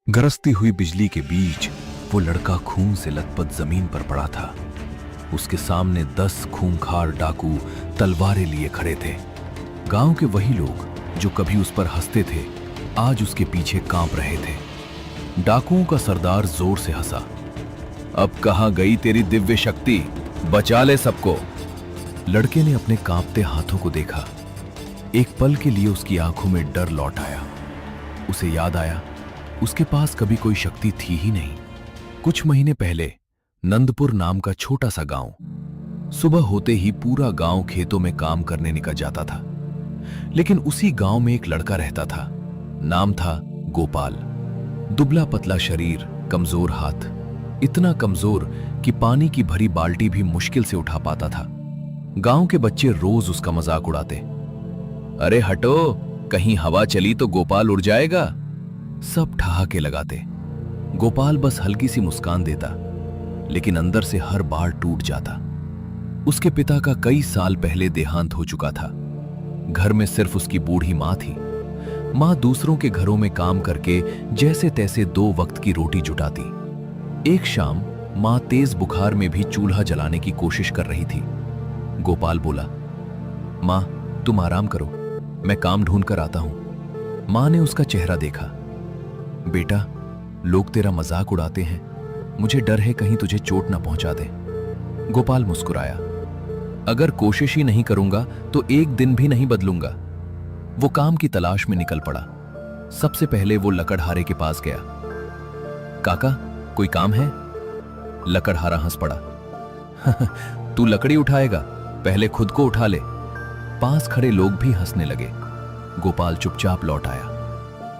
गरजती हुई बिजली के बीच वो लड़का खून से लथपथ जमीन पर पड़ा था। उसके सामने 10 खूंखार डाकू तलवारें लिए खड़े थे। गांव के वही लोग जो कभी उस पर हंसते थे, आज उसके पीछे कांप रहे थे। डाकुओं का सरदार जोर से हंसा। अब कहां गई तेरी दिव्य शक्ति? बचा ले सबको। लड़के ने अपने कांपते हाथों को देखा। एक पल के लिए उसकी आंखों में डर लौट आया। उसे याद आया, उसके पास कभी कोई शक्ति थी ही नहीं। कुछ महीने पहले नंदपुर नाम का छोटा सा गांव, सुबह होते ही पूरा गांव खेतों में काम करने निकल जाता था। लेकिन उसी गांव में एक लड़का रहता था। नाम था गोपाल। दुबला पतला शरीर, कमजोर हाथ, इतना कमजोर कि पानी की भरी बाल्टी भी मुश्किल से उठा पाता था। गांव के बच्चे रोज उसका मजाक उड़ाते। अरे हटो, कहीं हवा चली तो गोपाल उड़ जाएगा। सब ठहाके लगाते। गोपाल बस हल्की सी मुस्कान देता, लेकिन अंदर से हर बार टूट जाता। उसके पिता का कई साल पहले देहांत हो चुका था। घर में सिर्फ उसकी बूढ़ी मां थी। मां दूसरों के घरों में काम करके जैसे तैसे 2 वक्त की रोटी जुटाती। एक शाम मां तेज बुखार में भी चूल्हा जलाने की कोशिश कर रही थी। गोपाल बोला, मां तुम आराम करो, मैं काम ढूंढ कर आता हूं। मां ने उसका चेहरा देखा। बेटा, लोग तेरा मजाक उड़ाते हैं, मुझे डर है कहीं तुझे चोट ना पहुंचा दे। गोपाल मुस्कुराया। अगर कोशिश ही नहीं करूंगा तो एक दिन भी नहीं बदलूंगा। वो काम की तलाश में निकल पड़ा। सबसे पहले वो लकड़हारे के पास गया। काका, कोई काम है? लकड़हारा हंस पड़ा। तू लकड़ी उठाएगा, पहले खुद को उठा ले। पास खड़े लोग भी हंसने लगे। गोपाल चुपचाप लौट आया।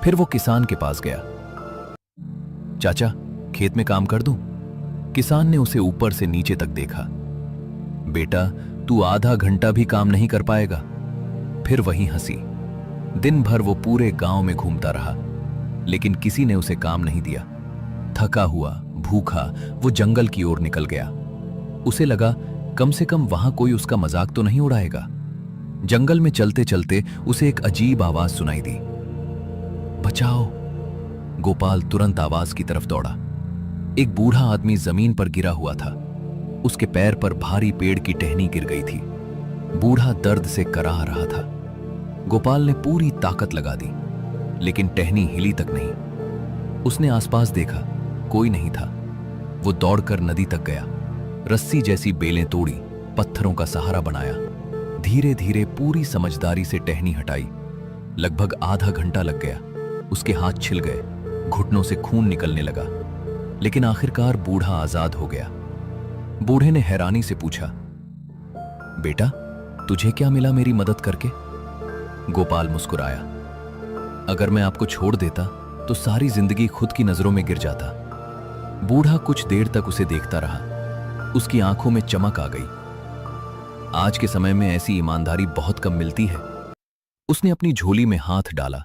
फिर वो किसान के पास गया। चाचा, खेत में काम कर दूं? किसान ने उसे ऊपर से नीचे तक देखा। बेटा, तू आधा घंटा भी काम नहीं कर पाएगा। फिर वही हंसी। दिन भर वो पूरे गांव में घूमता रहा, लेकिन किसी ने उसे काम नहीं दिया। थका हुआ, भूखा वो जंगल की ओर निकल गया। उसे लगा कम से कम वहां कोई उसका मजाक तो नहीं उड़ाएगा। जंगल में चलते चलते उसे एक अजीब आवाज सुनाई दी। बचाओ! गोपाल तुरंत आवाज की तरफ दौड़ा। एक बूढ़ा आदमी जमीन पर गिरा हुआ था। उसके पैर पर भारी पेड़ की टहनी गिर गई थी। बूढ़ा दर्द से कराह रहा था। गोपाल ने पूरी ताकत लगा दी, लेकिन टहनी हिली तक नहीं। उसने आसपास देखा, कोई नहीं था। वो दौड़कर नदी तक गया। रस्सी जैसी बेलें तोड़ी, पत्थरों का सहारा बनाया। धीरे धीरे पूरी समझदारी से टहनी हटाई। लगभग आधा घंटा लग गया। उसके हाथ छिल गए, घुटनों से खून निकलने लगा, लेकिन आखिरकार बूढ़ा आजाद हो गया। बूढ़े ने हैरानी से पूछा, बेटा, तुझे क्या मिला मेरी मदद करके? गोपाल मुस्कुराया। अगर मैं आपको छोड़ देता तो सारी जिंदगी खुद की नजरों में गिर जाता। बूढ़ा कुछ देर तक उसे देखता रहा। उसकी आंखों में चमक आ गई। आज के समय में ऐसी ईमानदारी बहुत कम मिलती है। उसने अपनी झोली में हाथ डाला।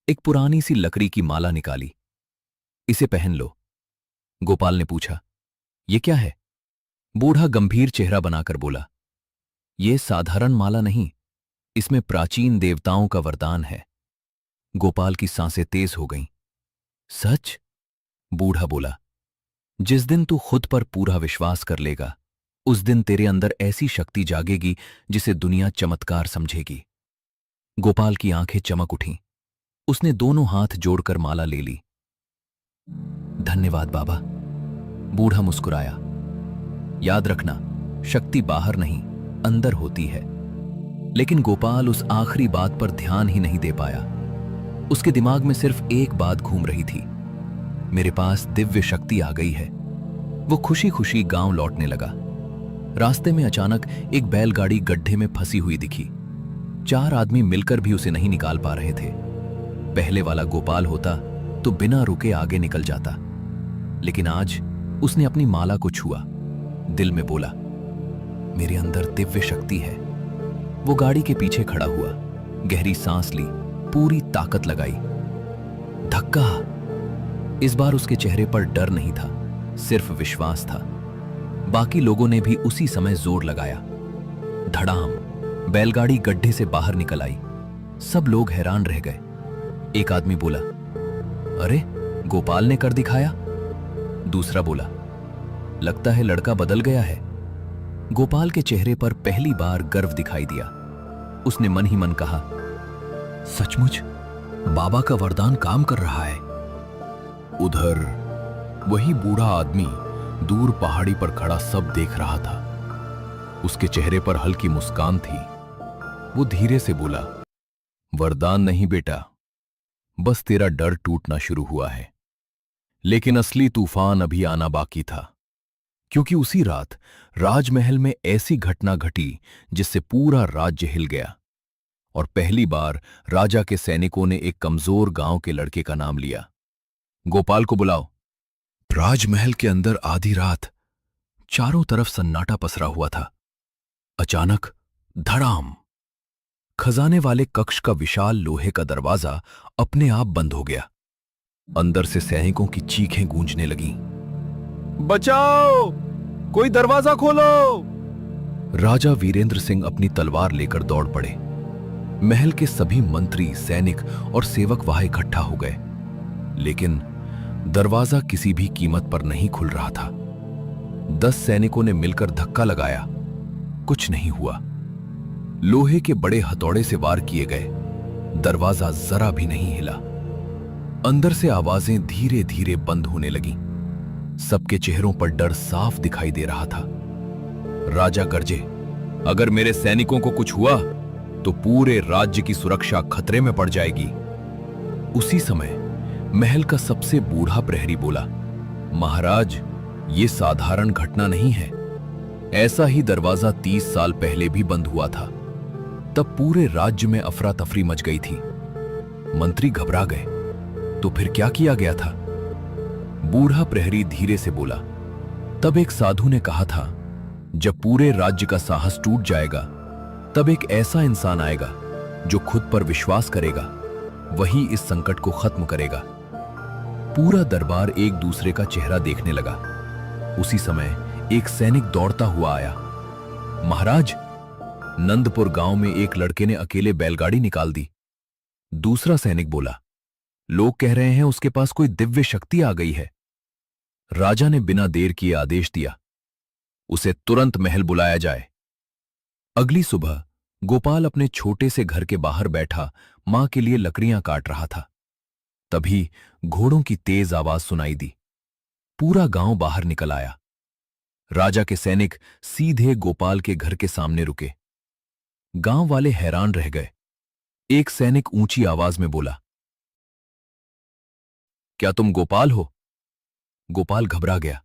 एक पुरानी सी लकड़ी की माला निकाली। इसे पहन लो। गोपाल ने पूछा, यह क्या है? बूढ़ा गंभीर चेहरा बनाकर बोला, यह साधारण माला नहीं, इसमें प्राचीन देवताओं का वरदान है। गोपाल की सांसें तेज हो गईं। सच? बूढ़ा बोला, जिस दिन तू खुद पर पूरा विश्वास कर लेगा, उस दिन तेरे अंदर ऐसी शक्ति जागेगी जिसे दुनिया चमत्कार समझेगी। गोपाल की आंखें चमक उठीं। उसने दोनों हाथ जोड़कर माला ले ली। धन्यवाद बाबा। बूढ़ा मुस्कुराया। याद रखना, शक्ति बाहर नहीं, अंदर होती है। लेकिन गोपाल उस आखिरी बात पर ध्यान ही नहीं दे पाया। उसके दिमाग में सिर्फ एक बात घूम रही थी, मेरे पास दिव्य शक्ति आ गई है। वो खुशी खुशी गांव लौटने लगा। रास्ते में अचानक एक बैलगाड़ी गड्ढे में फंसी हुई दिखी। 4 आदमी मिलकर भी उसे नहीं निकाल पा रहे थे। पहले वाला गोपाल होता तो बिना रुके आगे निकल जाता, लेकिन आज उसने अपनी माला को छुआ। दिल में बोला, मेरे अंदर दिव्य शक्ति है। वो गाड़ी के पीछे खड़ा हुआ, गहरी सांस ली, पूरी ताकत लगाई। धक्का! इस बार उसके चेहरे पर डर नहीं था, सिर्फ विश्वास था। बाकी लोगों ने भी उसी समय जोर लगाया। धड़ाम! बैलगाड़ी गड्ढे से बाहर निकल आई। सब लोग हैरान रह गए। एक आदमी बोला, अरे गोपाल ने कर दिखाया? दूसरा बोला, लगता है लड़का बदल गया है। गोपाल के चेहरे पर पहली बार गर्व दिखाई दिया। उसने मन ही मन कहा, सचमुच बाबा का वरदान काम कर रहा है। उधर वही बूढ़ा आदमी दूर पहाड़ी पर खड़ा सब देख रहा था। उसके चेहरे पर हल्की मुस्कान थी। वो धीरे से बोला, वरदान नहीं बेटा, बस तेरा डर टूटना शुरू हुआ है। लेकिन असली तूफान अभी आना बाकी था, क्योंकि उसी रात राजमहल में ऐसी घटना घटी जिससे पूरा राज्य हिल गया। और पहली बार राजा के सैनिकों ने एक कमजोर गांव के लड़के का नाम लिया। गोपाल को बुलाओ। राजमहल के अंदर आधी रात चारों तरफ सन्नाटा पसरा हुआ था। अचानक धड़ाम, खजाने वाले कक्ष का विशाल लोहे का दरवाजा अपने आप बंद हो गया। अंदर से सैनिकों की चीखें गूंजने लगीं। बचाओ, कोई दरवाजा खोलो। राजा वीरेंद्र सिंह अपनी तलवार लेकर दौड़ पड़े। महल के सभी मंत्री, सैनिक और सेवक वहां इकट्ठा हो गए, लेकिन दरवाजा किसी भी कीमत पर नहीं खुल रहा था। 10 सैनिकों ने मिलकर धक्का लगाया, कुछ नहीं हुआ। लोहे के बड़े हथौड़े से वार किए गए, दरवाजा जरा भी नहीं हिला। अंदर से आवाजें धीरे धीरे बंद होने लगीं। सबके चेहरों पर डर साफ दिखाई दे रहा था। राजा गरजे, अगर मेरे सैनिकों को कुछ हुआ तो पूरे राज्य की सुरक्षा खतरे में पड़ जाएगी। उसी समय महल का सबसे बूढ़ा प्रहरी बोला, महाराज, ये साधारण घटना नहीं है। ऐसा ही दरवाजा 30 साल पहले भी बंद हुआ था। तब पूरे राज्य में अफरा तफरी मच गई थी। मंत्री घबरा गए। तो फिर क्या किया गया था? बूढ़ा प्रहरी धीरे से बोला, तब एक साधु ने कहा था, जब पूरे राज्य का साहस टूट जाएगा, तब एक ऐसा इंसान आएगा जो खुद पर विश्वास करेगा, वही इस संकट को खत्म करेगा। पूरा दरबार एक दूसरे का चेहरा देखने लगा। उसी समय एक सैनिक दौड़ता हुआ आया। महाराज, नंदपुर गांव में एक लड़के ने अकेले बैलगाड़ी निकाल दी। दूसरा सैनिक बोला, लोग कह रहे हैं उसके पास कोई दिव्य शक्ति आ गई है। राजा ने बिना देर किए आदेश दिया, उसे तुरंत महल बुलाया जाए। अगली सुबह गोपाल अपने छोटे से घर के बाहर बैठा मां के लिए लकड़ियां काट रहा था। तभी घोड़ों की तेज आवाज सुनाई दी। पूरा गांव बाहर निकल आया। राजा के सैनिक सीधे गोपाल के घर के सामने रुके। गांव वाले हैरान रह गए। एक सैनिक ऊंची आवाज में बोला, क्या तुम गोपाल हो? गोपाल घबरा गया।